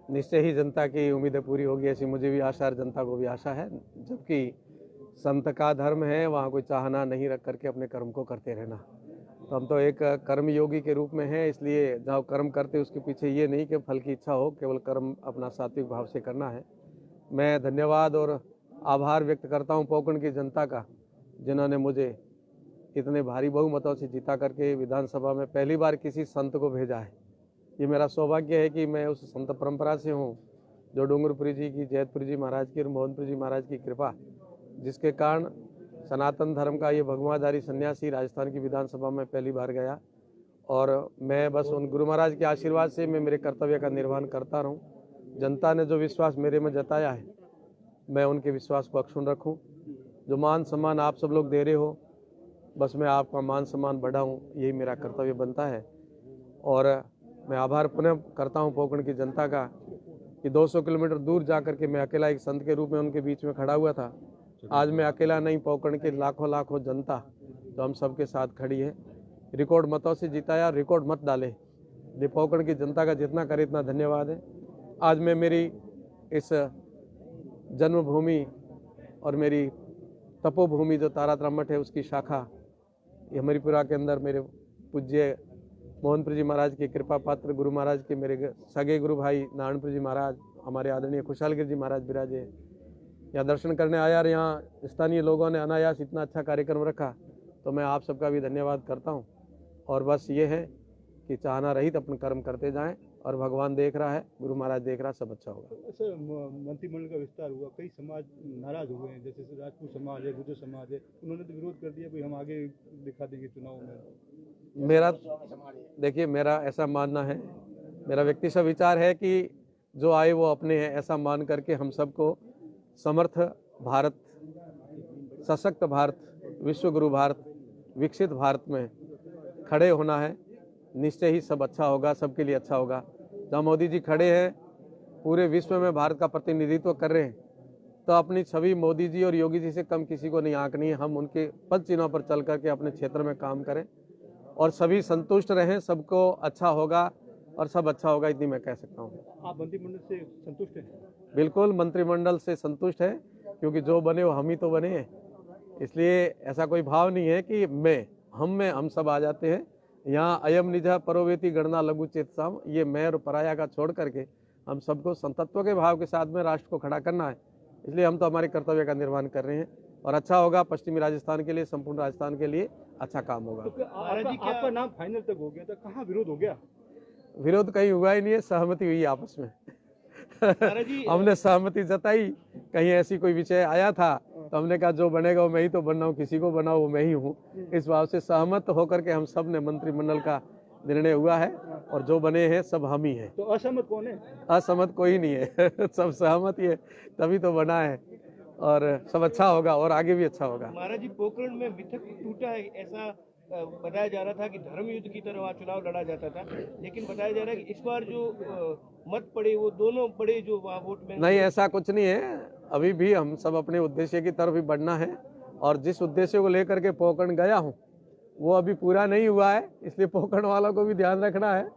निश्चय ही जनता की उम्मीदें पूरी होगी, ऐसी मुझे भी आशा और जनता को भी आशा है। जबकि संत का धर्म है वहाँ कोई चाहना नहीं रख करके अपने कर्म को करते रहना। तो हम तो एक कर्मयोगी के रूप में हैं, इसलिए जहाँ कर्म करते उसके पीछे ये नहीं कि फल की इच्छा हो, केवल कर्म अपना सात्विक भाव से करना है। मैं धन्यवाद और आभार व्यक्त करता हूँ पोकरण की जनता का, जिन्होंने मुझे इतने भारी बहुमतों से जीता करके विधानसभा में पहली बार किसी संत को भेजा है। ये मेरा सौभाग्य है कि मैं उस संत परंपरा से हूँ जो डूंगरपुरी जी की, जैतपुरी जी महाराज की और मोहनपुरी जी महाराज की कृपा, जिसके कारण सनातन धर्म का ये भगवाधारी सन्यासी राजस्थान की विधानसभा में पहली बार गया। और मैं बस उन गुरु महाराज के आशीर्वाद से मैं मेरे कर्तव्य का निर्वहन करता रहूं। जनता ने जो विश्वास मेरे में जताया है, मैं उनके विश्वास को अक्षुण्ण रखूं। जो मान सम्मान आप सब लोग दे रहे हो, बस मैं आपका मान सम्मान बढ़ाऊं, यही मेरा कर्तव्य बनता है। और मैं आभार पुनः करता हूं पोकरण की जनता का कि 200 किलोमीटर दूर जाकर के मैं अकेला एक संत के रूप में उनके बीच में खड़ा हुआ था। आज मैं अकेला नहीं, पोकरण के लाखों लाखों जनता तो हम सबके साथ खड़ी है। रिकॉर्ड मतों से जिताया, रिकॉर्ड मत डाले। ये पोकरण की जनता का जितना करे इतना धन्यवाद है। आज मैं मेरी इस जन्मभूमि और मेरी तपोभूमि जो तारातराम मठ है उसकी शाखा ये हमारीपुरा के अंदर मेरे पूज्य मोहनपुरी जी महाराज की कृपा पात्र गुरु महाराज के मेरे सगे गुरु भाई नारायणपुरी जी महाराज, हमारे आदरणीय खुशहालगिरी जी महाराज विराजे यहाँ दर्शन करने आया। और यहाँ स्थानीय लोगों ने अनायास इतना अच्छा कार्यक्रम रखा, तो मैं आप सबका भी धन्यवाद करता हूँ। और बस ये है कि चाहना रहित अपन कर्म करते जाएं और भगवान देख रहा है, गुरु महाराज देख रहा है, सब अच्छा होगा। सर, मंत्रिमंडल का विस्तार हुआ, कई समाज नाराज हुए हैं, जैसे राजपूत समाज है, गुर्जर समाज है, उन्होंने तो विरोध कर दिया, भाई हम आगे दिखा देंगे चुनाव में। मेरा देखिए, मेरा ऐसा मानना है, मेरा व्यक्तिगत विचार है कि जो आए वो अपने हैं, ऐसा मान करके हम सबको समर्थ भारत, सशक्त भारत, विश्वगुरु भारत, विकसित भारत में खड़े होना है। निश्चय ही सब अच्छा होगा, सबके लिए अच्छा होगा। जहाँ मोदी जी खड़े हैं, पूरे विश्व में भारत का प्रतिनिधित्व कर रहे हैं, तो अपनी छवि मोदी जी और योगी जी से कम किसी को नहीं आंकनी है। हम उनके पद चिन्हों पर चल करके अपने क्षेत्र में काम करें और सभी संतुष्ट रहें, सबको अच्छा होगा और सब अच्छा होगा, इतनी मैं कह सकता हूँ। आप मंत्रिमंडल से संतुष्ट हैं? बिल्कुल मंत्रिमंडल से संतुष्ट है, क्योंकि जो बने वो हम ही तो बने हैं। इसलिए ऐसा कोई भाव नहीं है कि हम सब आ जाते हैं। यहाँ अयम निजः परोवेति गणना लघु चेतसाम, ये मैं और पराया का छोड़ करके हम सबको संतत्व के भाव के साथ में राष्ट्र को खड़ा करना है। इसलिए हम तो हमारे कर्तव्य का निर्वहन कर रहे हैं और अच्छा होगा। पश्चिमी राजस्थान के लिए, संपूर्ण राजस्थान के लिए अच्छा काम होगा। तो आपका नाम फाइनल तक हो गया था, कहाँ विरोध हो गया? विरोध कहीं हुआ ही नहीं है, सहमति हुई आपस में। हमने सहमति जताई। कहीं ऐसी कोई विषय आया था तो हमने कहा जो बनेगा वो मैं ही तो बन रहा हूँ, किसी को बनाओ वो मैं ही हूँ। इस भाव से सहमत होकर के हम सब ने मंत्रिमंडल का निर्णय हुआ है और जो बने हैं सब हम ही हैं। तो असहमत कौन है? असहमत कोई नहीं है। सब सहमत ही है, तभी तो बना है और सब अच्छा होगा और आगे भी अच्छा होगा। महाराज जी, पोकरण में मिथक टूटा है, ऐसा बताया जा रहा था कि धर्म युद्ध की तरह वहाँ चुनाव लड़ा जाता था, लेकिन बताया जा रहा है कि इस बार जो मत पड़े वो दोनों पड़े जो वहाँ वोट में। नहीं, ऐसा कुछ नहीं है। अभी भी हम सब अपने उद्देश्य की तरफ ही बढ़ना है और जिस उद्देश्य को लेकर के पोकरण गया हूँ वो अभी पूरा नहीं हुआ है। इसलिए पोकरण वालों को भी ध्यान रखना है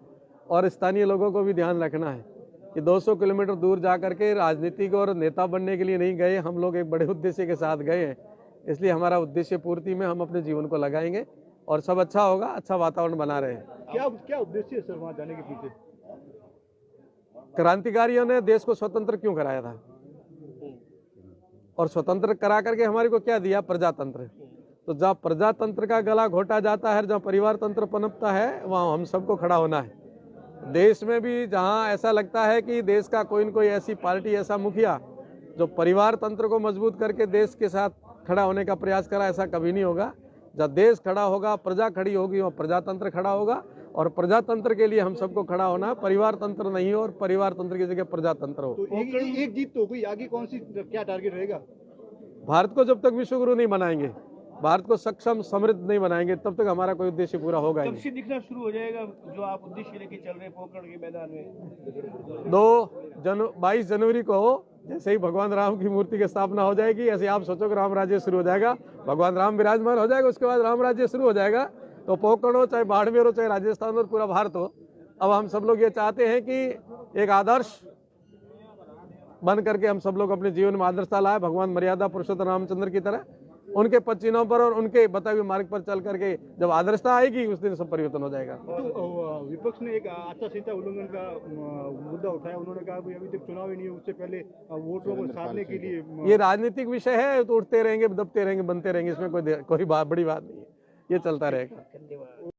और स्थानीय लोगों को भी ध्यान रखना है कि 200 किलोमीटर दूर जा करके राजनीतिक और नेता बनने के लिए नहीं गए, हम लोग एक बड़े उद्देश्य के साथ गए हैं। इसलिए हमारा उद्देश्य पूर्ति में हम अपने जीवन को लगाएंगे और सब अच्छा होगा, अच्छा वातावरण बना रहे। क्या उद्देश्य है सर वहाँ जाने के पीछे? क्रांतिकारियों ने देश को स्वतंत्र क्यों कराया था और स्वतंत्र करा करके हमारे को क्या दिया? प्रजातंत्र। तो जहाँ प्रजातंत्र का गला घोटा जाता है, जहाँ परिवार तंत्र पनपता है, वहाँ हम सबको खड़ा होना है। देश में भी जहाँ ऐसा लगता है कि देश का कोई न कोई ऐसी पार्टी, ऐसा मुखिया जो परिवार तंत्र को मजबूत करके देश के साथ खड़ा होने का प्रयास करा, ऐसा कभी नहीं होगा। जब देश खड़ा होगा, प्रजा खड़ी होगी, वहाँ प्रजातंत्र खड़ा होगा और प्रजातंत्र के लिए हम सबको खड़ा होना है। परिवार तंत्र नहीं हो और परिवार तंत्र की जगह प्रजातंत्र हो। तो एक जीत तो कोई आगे कौन सी क्या टारगेट रहेगा? भारत को जब तक विश्वगुरु नहीं बनाएंगे, भारत को सक्षम समृद्ध नहीं बनाएंगे, तब तक हमारा कोई उद्देश्य पूरा होगा ही कब से दिखना शुरू हो जाएगा जो आप उद्देश्य लेके चल रहे हैं पोकरण के मैदान में? 22 जनवरी को जैसे ही भगवान राम की मूर्ति की स्थापना हो जाएगी, ऐसे आप सोचो कि राम राज्य शुरू हो जाएगा, भगवान राम विराजमान हो जाएगा, उसके बाद राम राज्य शुरू हो जाएगा। तो पोकरण हो, चाहे बाड़मेर हो, चाहे राजस्थान हो, पूरा भारत हो, अब हम सब लोग ये चाहते हैं कि एक आदर्श बन करके हम सब लोग अपने जीवन में आदर्शता लाए, भगवान मर्यादा पुरुषोत्तम रामचंद्र की तरह उनके पद चिन्हों पर और उनके बताए हुए मार्ग पर चल करके जब आदर्शता आएगी उस दिन सब परिवर्तन हो जाएगा। तो विपक्ष ने एक आचार संहिता उल्लंघन का मुद्दा उठाया, उन्होंने कहा भाई अभी तक चुनाव ही नहीं है, उससे पहले वोटरों को साधने के लिए ये राजनीतिक विषय है, तो उठते रहेंगे, दबते रहेंगे, बनते रहेंगे, इसमें कोई बड़ी बात नहीं है, ये चलता रहेगा। धन्यवाद।